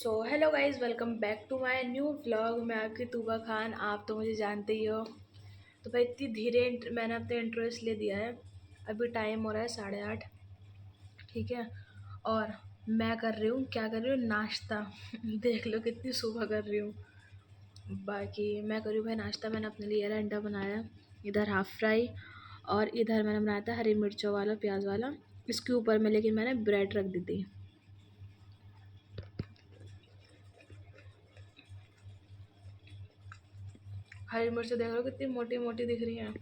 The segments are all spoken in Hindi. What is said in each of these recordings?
So hello guys, welcome back to my new vlog. मैं आपकी तूबा खान, आप तो मुझे जानते ही हो। तो भाई इतनी धीरे मैंने अपने इंट्रो इसलिए दिया है। अभी टाइम हो रहा है 8:30, ठीक है। और मैं कर रही हूँ, क्या कर रही हूँ, नाश्ता। देख लो कितनी सुबह कर रही हूँ। बाकी मैं कर रही हूँ भाई नाश्ता। मैंने अपने लिए अंडा बनाया, इधर हाफ़ फ्राई, और इधर मैंने बनाया था हरी मिर्चों वाला, प्याज वाला। इसके ऊपर में लेकिन मैंने ब्रेड रख दी थी। हरी मिर्च देख लो कितनी मोटी मोटी दिख रही हैं।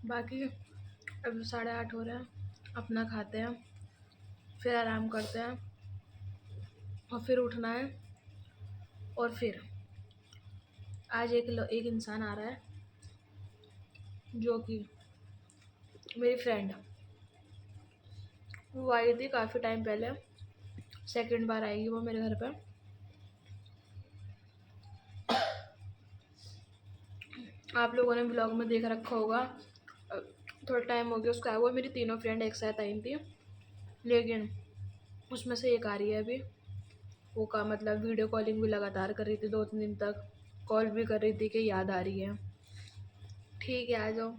बाकी अब 8:30 हो रहे हैं, अपना खाते हैं, फिर आराम करते हैं, और फिर उठना है। और फिर आज एक इंसान आ रहा है, जो कि मेरी फ्रेंड। वो आई थी काफ़ी टाइम पहले, सेकंड बार आएगी वो मेरे घर पे। आप लोगों ने ब्लॉग में देख रखा होगा, थोड़ा टाइम हो गया उसका आया हुआ। मेरी तीनों फ्रेंड एक साथ आई थी, लेकिन उसमें से एक आ रही है अभी। वो का मतलब वीडियो कॉलिंग भी लगातार कर रही थी, 2-3 दिन तक कॉल भी कर रही थी कि याद आ रही है। ठीक है, आ जाओ।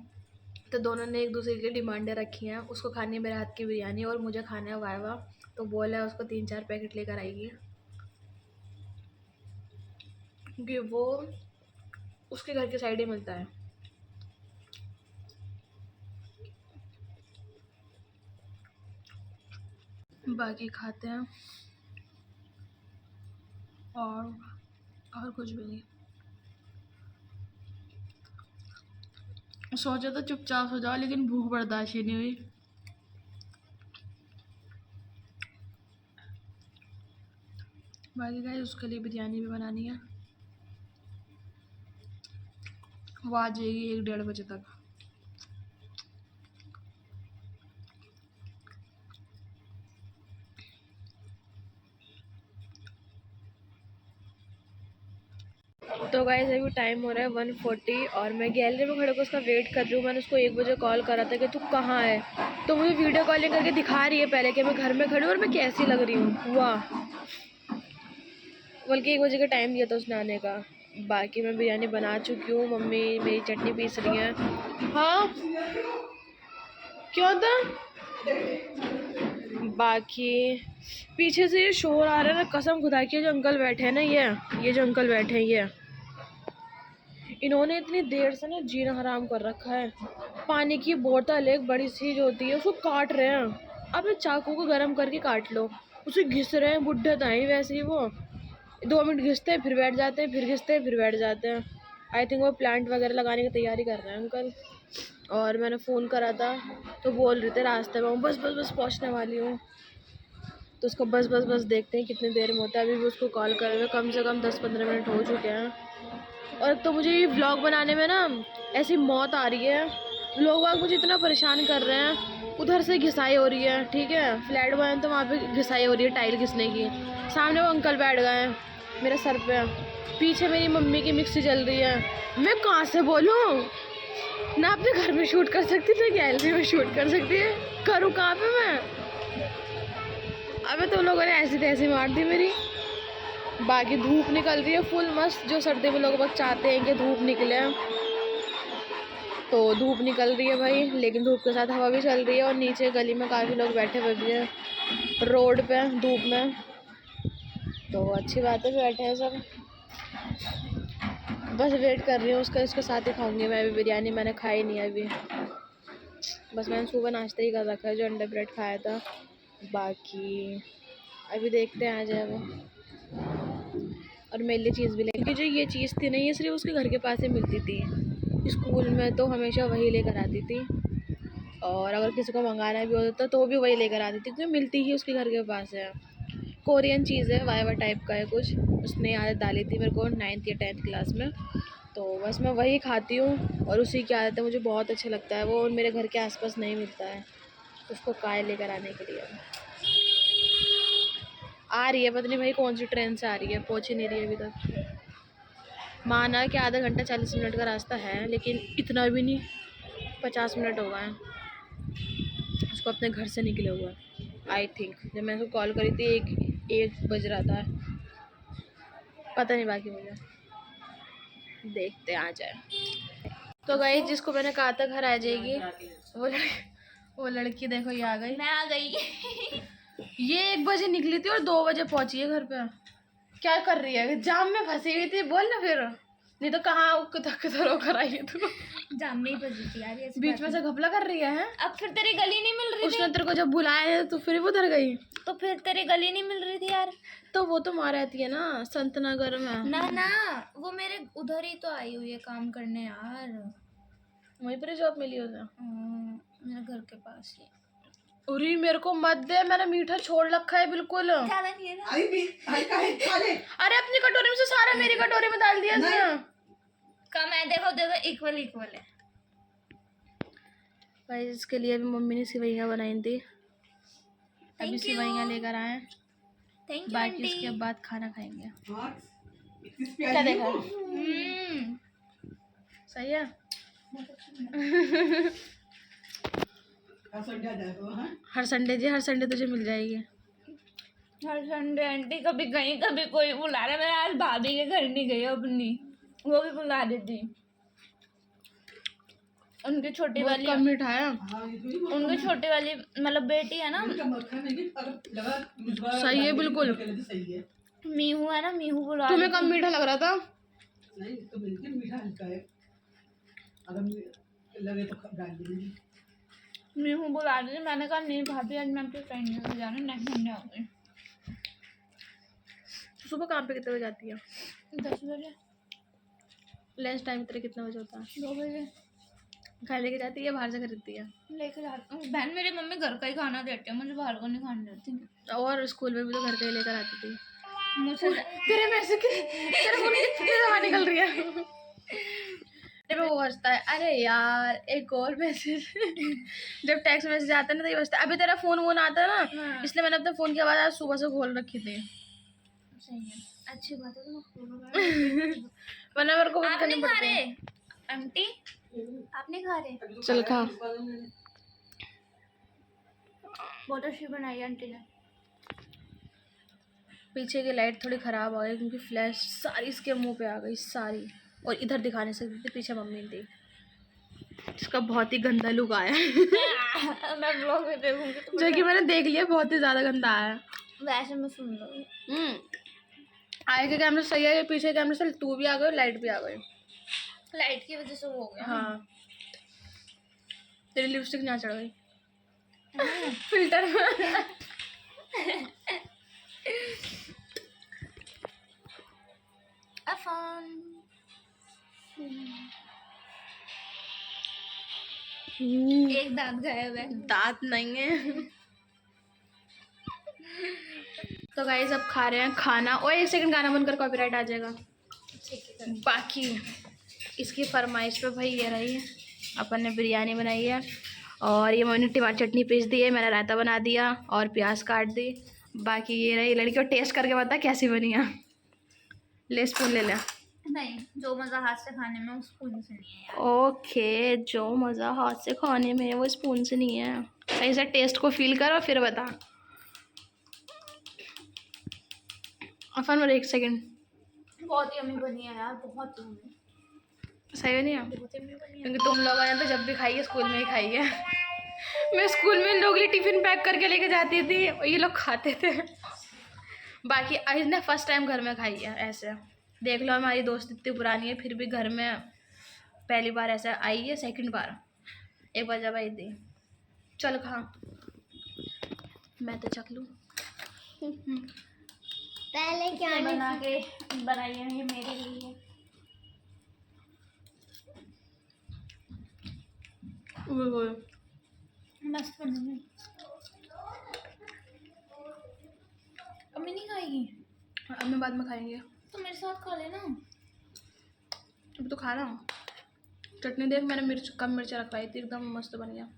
तो दोनों ने एक दूसरे की डिमांडें रखी हैं। उसको खानी है मेरे हाथ की बिरयानी, और मुझे खाना है वाइवा। तो बोला है उसको 3-4 पैकेट लेकर आएगी, क्योंकि वो उसके घर के साइड ही मिलता है। बाकी खाते हैं, और कुछ भी नहीं। सोचा तो चुपचाप हो जाओ, लेकिन भूख बर्दाश्त ही नहीं हुई। बाकी गाइस उसके लिए बिरयानी भी बनानी है। वो आ जाएगी 1-1:30 बजे तक। तो गाइस अभी टाइम हो रहा है 1:40, और मैं गैलरी में खड़े होकर उसका वेट कर रही हूँ। मैंने उसको 1 बजे कॉल करा था कि तू कहाँ है, तो मुझे वीडियो कॉलिंग करके दिखा रही है पहले कि मैं घर में खड़ी हूँ और मैं कैसी लग रही हूँ, वाह। बल्कि 1 बजे का टाइम दिया था उसने आने का। बाकी मैं बिरयानी बना चुकी हूँ, मम्मी मेरी चटनी पीस रही है। हाँ, क्यों था? बाकी पीछे से ये शोर आ रहा है ना, कसम खुदा की। जो अंकल बैठे हैं ना, ये जो अंकल बैठे हैं, इन्होंने इतनी देर से ना जीना हराम कर रखा है। पानी की बोतल एक बड़ी चीज होती है, उसको काट रहे हैं। अब चाकू को गर्म करके काट लो, उसे घिस रहे हैं। बुढ़े तो हैं वैसे ही वो, 2 मिनट घिसते हैं फिर बैठ जाते हैं, फिर घिसते हैं फिर बैठ जाते हैं। आई थिंक वो प्लांट वगैरह लगाने की तैयारी कर रहे हैं अंकल। और मैंने फ़ोन करा था तो बोल रहे थे रास्ते में हूँ, बस बस बस पहुँचने वाली हूँ। तो उसको बस बस बस देखते हैं कितनी देर में होता है। अभी भी उसको कॉल कर रहे हैं, कम से कम 10-15 मिनट हो चुके हैं। और तो मुझे ये व्लॉग बनाने में ना ऐसी मौत आ रही है। लोग आज मुझे इतना परेशान कर रहे हैं। उधर से घिसाई हो रही है, ठीक है, फ्लैट बना तो वहाँ पे घिसाई हो रही है टाइल घिसने की। सामने वो अंकल बैठ गए हैं मेरे सर पे। पीछे मेरी मम्मी की मिक्सी चल रही है। मैं कहाँ से बोलूँ? ना अपने घर में शूट कर सकती ना गैलरी में शूट कर सकती है, करूँ कहाँ पे मैं? अबे तुम लोगों ने ऐसी तैसी मार दी मेरी। बाकी धूप निकल रही है फुल मस्त, जो सर्दी में लोग बस चाहते हैं कि धूप निकले, तो धूप निकल रही है भाई। लेकिन धूप के साथ हवा भी चल रही है, और नीचे गली में काफ़ी लोग बैठे हुए भी हैं रोड पे धूप में। तो अच्छी बात है, बैठे हैं सब। बस वेट कर रही हूँ उसका, इसके साथ ही खाऊंगी मैं अभी बिरयानी। मैंने खाई नहीं है अभी, बस मैंने सुबह नाश्ता ही कर रखा है, जो अंडा ब्रेड खाया था। बाकी अभी देखते हैं आ जाए वो, और मेरे लिए चीज़ भी लेंगे। क्योंकि जो ये चीज़ थी ना, ये सिर्फ उसके घर के पास ही मिलती थी। स्कूल में तो हमेशा वही लेकर आती थी, और अगर किसी को मंगाना भी होता तो भी वही लेकर आती थी, क्योंकि मिलती ही उसके घर के पास है। कोरियन चीज़ है, वाइवा टाइप का है कुछ। उसने आदत डाली थी मेरे को 9th या 10th क्लास में, तो बस मैं वही खाती हूँ, और उसी की आदत है, मुझे बहुत अच्छा लगता है वो। और मेरे घर के आसपास नहीं मिलता है, उसको काय लेकर आने के लिए आ रही है। पता नहीं भाई कौन सी ट्रेन से आ रही है, पहुँच ही नहीं रही है अभी तक। माना कि आधा घंटा 40 मिनट का रास्ता है, लेकिन इतना भी नहीं, 50 मिनट हो गए हैं। उसको को अपने घर से निकले हुए आई थिंक। जब मैं उसको कॉल करी थी एक बज रहा था, पता नहीं बाकी मुझे, देखते आ जाए। तो गाइस जिसको मैंने कहा था घर आ जाएगी, वो लड़की देखो ये आ गई। मैं आ गई। ये 1 बजे निकली थी और 2 बजे पहुंची है घर पे। क्या कर रही है? जाम में फंसी हुई थी, बोल ना फिर, नहीं तो कहाँ किधर होकर आई है तू? जाम में ही फंसी थी यार, ये बीच में से घपला कर रही है। अब फिर तेरी गली नहीं मिल रही थी। उसने तेरे को जब बुलाया है तो फिर वो उधर गई, तो फिर तेरी गली नहीं मिल रही थी यार। तो वो तो वहाँ रहती है ना संत नगर में। ना वो मेरे उधर ही तो आई हुई है काम करने यार, वहीं पर जॉब मिली उसे। मेरे घर के पास ही। अरे मेरे को मत दे, मैंने मीठा छोड़ रखा है बिल्कुल। ज्यादा नहीं है ना। अरे अपनी कटोरी में से सारा मेरी कटोरी में डाल दिया इसने। कम है, देखो इक्वल है भाई। इसके लिए अभी मम्मी ने सिवैयाँ बनाई थी, अभी Thank you. सिवैयाँ लेकर आए। थैंक यू बाकी आंटी। इसके बाद खाना खाएंगे। क्या देखा? सही है। हर संडे तुझे मिल जाएगी। हर संडे आंटी कभी कहीं कभी कोई बुला रहा है। मैं आज भाभी के घर नहीं गई अपनी, वो भी बुला देती। उनकी छोटी वाली कम मीठा है। उनकी छोटी वाली मतलब बेटी है ना, सही है बिल्कुल। मीहू है ना, मीहू बुला तुम्हें रही कम मीठा लग रहा था? नहीं तो बिल्कुल मीठा हल्का है, अगर लगे तो डाल देंगे। मीहू बुला रही थी। मैंने कहा नहीं भाभी आज मैं अपने फ्रेंड के घर जाना, नेक्स्ट संडे आ गई। सुबह काम पे कितने बजे जाती है? 10 बजे। लंच टाइम तेरे कितने बजे होता है? 2 बजे घर लेके जाती है या बाहर से खरीदती है? लेके जाती हूँ। बहन मेरी मम्मी घर का ही खाना देती है, मुझे बाहर का नहीं खाने देती। और स्कूल में भी तो घर का ही लेकर आती थी। मुझे तेरे मैसेज तेरे फोन में कितनी दवा निकल रही है? जब वो बजता है, अरे यार एक और मैसेज। जब टेक्स्ट मैसेज आता है ना तो ये बजता है। अभी तेरा फोन आता है ना, हाँ। इसलिए मैंने अपने फोन की आवाज़ आज सुबह से खोल रखी थी। सही है, अच्छी बात है। तो वरना मेरे को आप नहीं खा रहे आंटी? आप नहीं खा रहे? चल खा। बहुत अच्छी बनाई आंटी ने। पीछे की लाइट थोड़ी ख़राब आ गई क्योंकि फ्लैश सारी इसके मुंह पे आ गई सारी, और इधर दिखाने से थी, पीछे मम्मी थी। इसका बहुत ही गंदा लुक आया। मैं ब्लॉग में देखूंगी तो जो कि मैंने देख लिया, बहुत ही ज़्यादा गंदा आया। वैसे मैं सुन लूँगी। आगे के कैमरे सही है, पीछे कैमरे से तू भी आ गई, लाइट भी आ गई। लाइट की वजह से वो हो गया। हाँ तेरी लिपस्टिक ना चढ़ गई फिल्टर में। एक दाग गायब है। दांत नहीं है। तो गाइस अब खा रहे हैं खाना। और 1 सेकंड गाना बनकर कॉपीराइट आ जाएगा। बाकी इसकी फरमाइश पे भाई ये रही है, अपन ने बिरयानी बनाई है और ये मैंने टमाटर चटनी पीस दी है, मैंने रायता बना दिया और प्याज काट दी। बाकी ये रही लड़की को टेस्ट करके बता कैसी बनी है। ले स्पून ले ले। नहीं, जो मज़ा हाथ से खाने में उस स्पून से नहीं है यार। ओके, जो मज़ा हाथ से खाने में है वो स्पून से नहीं है। सही से टेस्ट को फील कर और फिर बता। अफन और 1 सेकंड। बहुत यम्मी बनी है यार, बहुत यम्मी। सही नहीं है बहुत यम्मी बनी है। क्योंकि तुम लोग आए तो जब भी खाइए स्कूल में ही खाइए। मैं स्कूल में इन लोगों के लिए टिफ़िन पैक करके लेके जाती थी और ये लोग खाते थे। बाकी आज ने फर्स्ट टाइम घर में खाई है ऐसे। देख लो हमारी दोस्त इतनी पुरानी है फिर भी घर में पहली बार ऐसा आई है, सेकंड बार। एक बार जब आई थी। चल खा, मैं तो चख लूँ। पहले क्या बना के बनाई है ये मेरे लिए। मस्त बनी है। अम्मी नहीं खाएगी? अम्मी बाद में खाएंगे। तो मेरे साथ खा लेना। अब तो खा रहा हूँ। चटनी देख, मैंने कम मिर्च रखवाई थी, एकदम मस्त बन गया।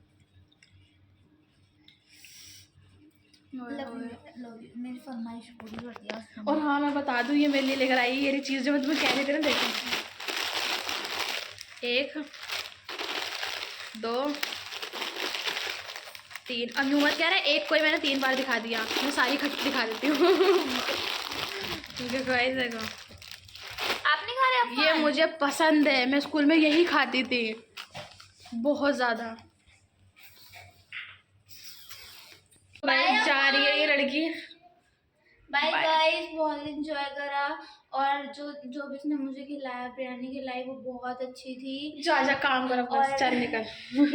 मेरी फरमाइश पूरी कर दिया। और हाँ मैं बता दूँ, ये मेरे लिए लेकर आई ये चीज़ जो मैं तुम्हें कह रही थी ना। देखो 1 2 3 अब ह्यूमर कह रहा है एक कोई मैंने 3 बार दिखा दिया, मैं सारी खट दिखा देती हूँ। देखो गाइस देखो, आप नहीं खा रहे? ये मुझे पसंद है, मैं स्कूल में यही खाती थी बहुत ज़्यादा। गाइस जा रही है ये लड़की। बाय गाइस, बहुत इंजॉय करा और जो भी इसने मुझे खिलाया, बिरयानी खिलाई, वो बहुत अच्छी थी। जा जा काम कर अपना, और चल निकल।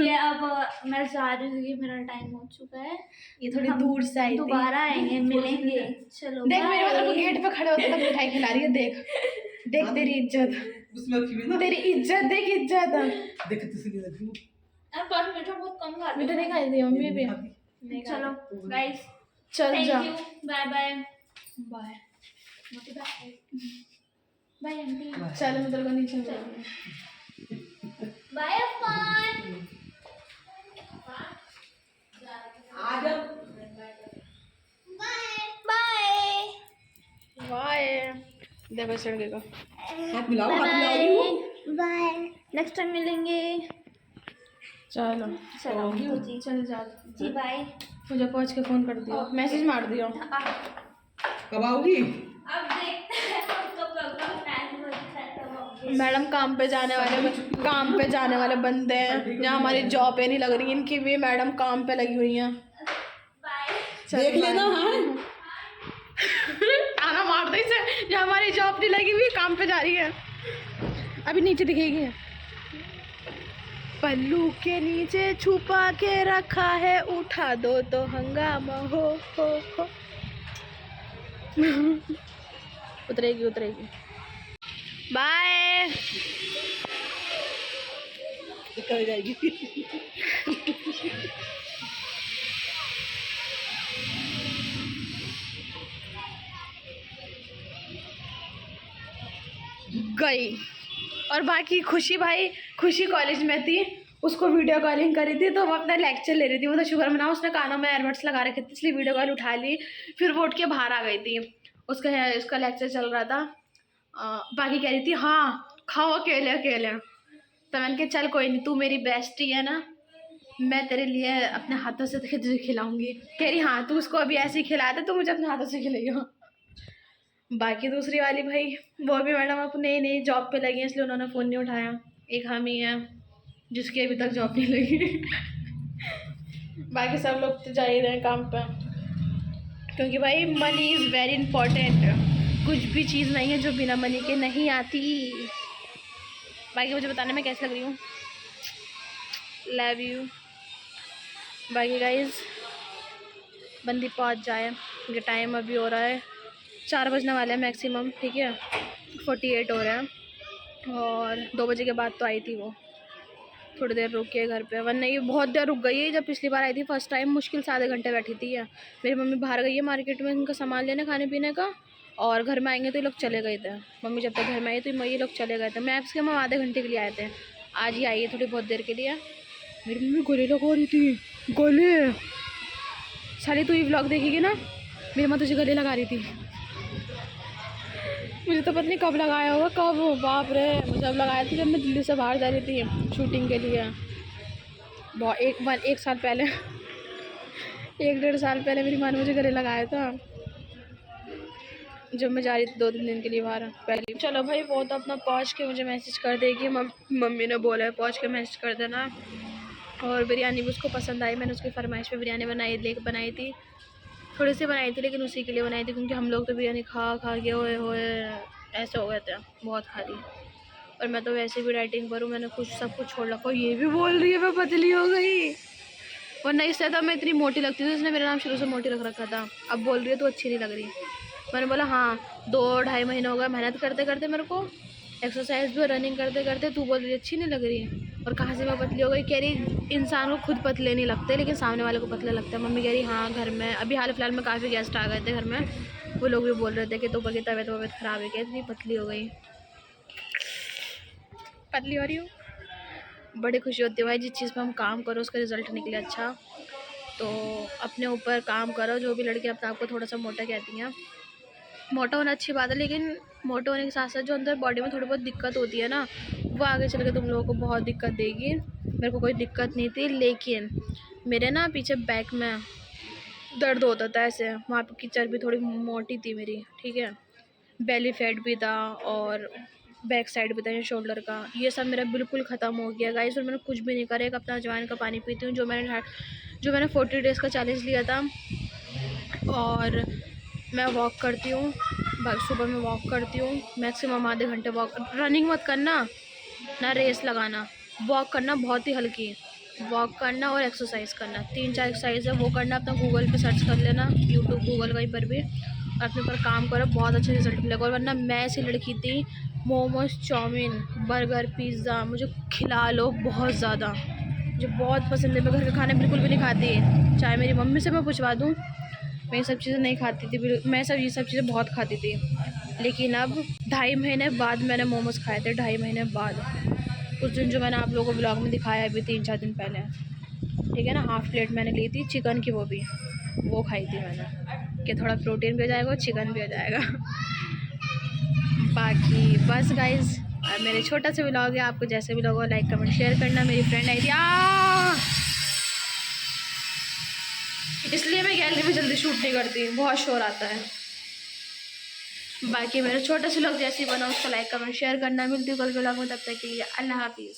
ये अब मैं जा रही हूँ क्योंकि मेरा टाइम हो चुका है। ये थोड़ी हम दूर से आई थी। दोबारा आएंगे, मिलेंगे। चलो देख मेरे मतलब bye। गेट पे खड़े होते तक मिठाई खिला रही है, देख देख तेरी इज्जत, उसमें रखी हुई ना, तेरी इज्जत देख, इज्जत। देख किसी ने रखी हुई। अब बस मीठा बहुत कम खाती मीठा हूँ। नहीं खाई थी मम्मी भी नहीं खाई। चलो गाइस, चल जा, thank you, bye bye bye. Bye aunty, चल मैं तेरे को नीचे मिलूंगी। बाय अफान। आ जाओ। Bye bye. देखो इस लड़के को, हाथ मिलाओ, हाथ मिलाओ रही हूँ। बाय, नेक्स्ट टाइम मिलेंगे। चलो चलो तो जी, चल जा, जी बाय। मुझे पहुँच के फ़ोन कर दियो, मैसेज मार दियो। कब आओगी? अब देखते हैं तो प्रोग्राम प्लान होता है तब आओगे। मैडम काम पे जाने वाले बंदे हैं, यहाँ हमारी जॉब पे नहीं लग रही, इनकी भी मैडम काम पे लगी हुई हैं। बाय। देख लेना। हाँ आना मार दो इसे, यहाँ हमारी जॉब नहीं लगी हुई, काम पे जा रही है। अभी नीचे दिखेगी, पल्लू के नीचे छुपा के रखा है, उठा दो तो हंगामा हो। उतरेगी उतरेगी। बाय। कर जाएगी। गई। और बाकी खुशी भाई, खुशी कॉलेज में थी, उसको वीडियो कॉलिंग करी थी तो वो अपना लेक्चर ले रही थी। वो तो शुक्र मनाओ उसने कानों में एयरबड्स लगा रखे थे, इसलिए वीडियो कॉल उठा ली। फिर वो उठ के बाहर आ गई थी, उसका लेक्चर चल रहा था। बाकी कह रही थी हाँ खाओ अकेले अकेले। तो मैंने कहा चल कोई नहीं, तू मेरी बेस्टी है ना, मैं तेरे लिए अपने हाथों से तुझे खिलाऊंगी। कह रही हाँ तू उसको अभी ऐसे ही खिला दे, तो मुझे अपने हाथों से खिलाइयो। बाकी दूसरी वाली भाई, वो भी मैडम अब नई नई जॉब पे लगी हैं, इसलिए उन्होंने फ़ोन नहीं उठाया। एक हम ही हैं जिसकी अभी तक जॉब नहीं लगी। बाकी सब लोग तो जा ही रहे हैं काम पे, क्योंकि भाई मनी इज़ वेरी इंपॉर्टेंट। कुछ भी चीज़ नहीं है जो बिना मनी के नहीं आती। बाकी मुझे बताने में कैसे लग रही हूँ, लव यू। बाकी गाइज बंदी पहुँच जाए, क्योंकि टाइम अभी हो रहा है 4 बजने वाले हैं मैक्सिमम, ठीक है 48 हो रहे हैं। और 2 बजे के बाद तो आई थी वो, थोड़ी देर रुक के घर पे, वरना ये बहुत देर रुक गई है। जब पिछली बार आई थी फर्स्ट टाइम, मुश्किल से आधे घंटे बैठी थी। मेरी मम्मी बाहर गई है मार्केट में इनका सामान लेने खाने पीने का, और घर में आएंगे तो ये लोग चले गए थे। मम्मी जब तक घर में आई तो ये लोग चले गए थे। मैक्सिमम आधे घंटे के लिए आए थे, आज ही आई है थोड़ी बहुत देर के लिए। मेरी मम्मी गले लगा रही थी, गले साली तू ये व्लॉग देखेगी ना, मेरी माँ तुझे गले लगा रही थी। मुझे तो पता नहीं कब लगाया होगा, कब, बाप रे मुझे अब लगाया था जब मैं दिल्ली से बाहर जा रही थी शूटिंग के लिए। बहुत एक साल पहले, 1-1.5 साल पहले मेरी माँ ने मुझे गले लगाया था, जब मैं जा रही थी 2-3 दिन के लिए बाहर पहले। चलो भाई वो तो अपना पहुँच के मुझे मैसेज कर देगी, मम्मी ने बोला है पहुँच के मैसेज कर देना। और बिरयानी भी उसको पसंद आई, मैंने उसकी फरमाइश पे बिरयानी बनाई थी, थोड़ी सी बनाई थी लेकिन उसी के लिए बनाई थी, क्योंकि हम लोग तो बिरयानी खा के होए ऐसे हो गए थे, बहुत खा ली। और मैं तो वैसे भी डाइटिंग पर हूँ, मैंने सब कुछ छोड़ रखा। ये भी बोल रही है मैं पतली हो गई, वरना इससे तो मैं इतनी मोटी लगती थी, उसने मेरा नाम शुरू से मोटी रख रखा था। अब बोल रही है तो अच्छी नहीं लग रही। मैंने बोला हाँ 2-2.5 महीने हो गए मेहनत करते करते, मेरे को एक्सरसाइज भी रनिंग करते करते, तू बोल रही अच्छी नहीं लग रही। और कहाँ से मैं पतली हो गई? कह रही इंसान को खुद पतले नहीं लगते लेकिन सामने वाले को पतले लगते हैं। मम्मी कह रही हाँ घर में अभी हाल फिलहाल में काफ़ी गेस्ट आ गए थे घर में, वो लोग भी बोल रहे थे कि तो की तबीयत ख़राब है, क्या इतनी पतली हो गई, पतली हो रही हूँ। बड़ी खुशी होती है भाई जिस चीज़ पर हम काम करो उसका रिज़ल्ट निकले अच्छा। तो अपने ऊपर काम करो। जो भी लड़की अपने आप को थोड़ा सा मोटा कहती हैं, मोटा होना अच्छी बात है, लेकिन मोटे होने के साथ साथ जो अंदर बॉडी में थोड़ी बहुत दिक्कत होती है ना, वो आगे चल के तुम लोगों को बहुत दिक्कत देगी। मेरे को कोई दिक्कत नहीं थी, लेकिन मेरे ना पीछे बैक में दर्द होता था ऐसे, वहाँ पे की चर्बी थोड़ी मोटी थी मेरी, ठीक है। बेली फैट भी था और बैक साइड भी था ये शोल्डर का, ये सब मेरा बिल्कुल ख़त्म हो गया गाइस। और मैंने कुछ भी नहीं करा, एक अपना अजवाइन का पानी पीती हूँ जो मैंने 40 डेज़ का चैलेंज लिया था। और मैं वॉक करती हूँ, सुबह में वॉक करती हूँ मैक्सिमम आधे घंटे वॉक। रनिंग मत करना ना रेस लगाना, वॉक करना, बहुत ही हल्की वॉक करना और एक्सरसाइज करना। 3-4 एक्सरसाइज है वो करना, अपना गूगल पे सर्च कर लेना, यूट्यूब गूगल कहीं पर भी, और अपने ऊपर काम करो, बहुत अच्छे रिजल्ट मिलेगा। और वरना मैं ऐसी लड़की थी, मोमोज, चाउमीन, बर्गर, पिज़्ज़ा मुझे खिला लो बहुत ज़्यादा, मुझे बहुत पसंद है। मैं घर के खाने बिल्कुल भी नहीं खाती, चाहे मेरी मम्मी से मैं पूछवा दूँ, मैं ये सब चीज़ें नहीं खाती थी, मैं ये सब चीज़ें बहुत खाती थी। लेकिन अब 2.5 महीने बाद मैंने मोमोज़ खाए थे, 2.5 महीने बाद। उस दिन जो मैंने आप लोगों को ब्लॉग में दिखाया है अभी 3-4 दिन पहले, ठीक है ना, हाफ़ प्लेट मैंने ली थी चिकन की, वो खाई थी मैंने, कि थोड़ा प्रोटीन भी हो जाएगा और चिकन भी हो जाएगा। बाकी बस गाइज़, मेरे छोटा सा ब्लॉग है, आपको जैसे भी लगा लाइक कमेंट शेयर करना। मेरी फ्रेंड आई थी इसलिए मैं गैलरी में जल्दी शूट नहीं करती, बहुत शोर आता है। बाकी मेरा छोटा सा व्लॉग जैसे ही बना उसको लाइक कमेंट शेयर करना। मिलती हूँ कल के व्लॉग में, तब तक के लिए अल्लाह हाफिज़।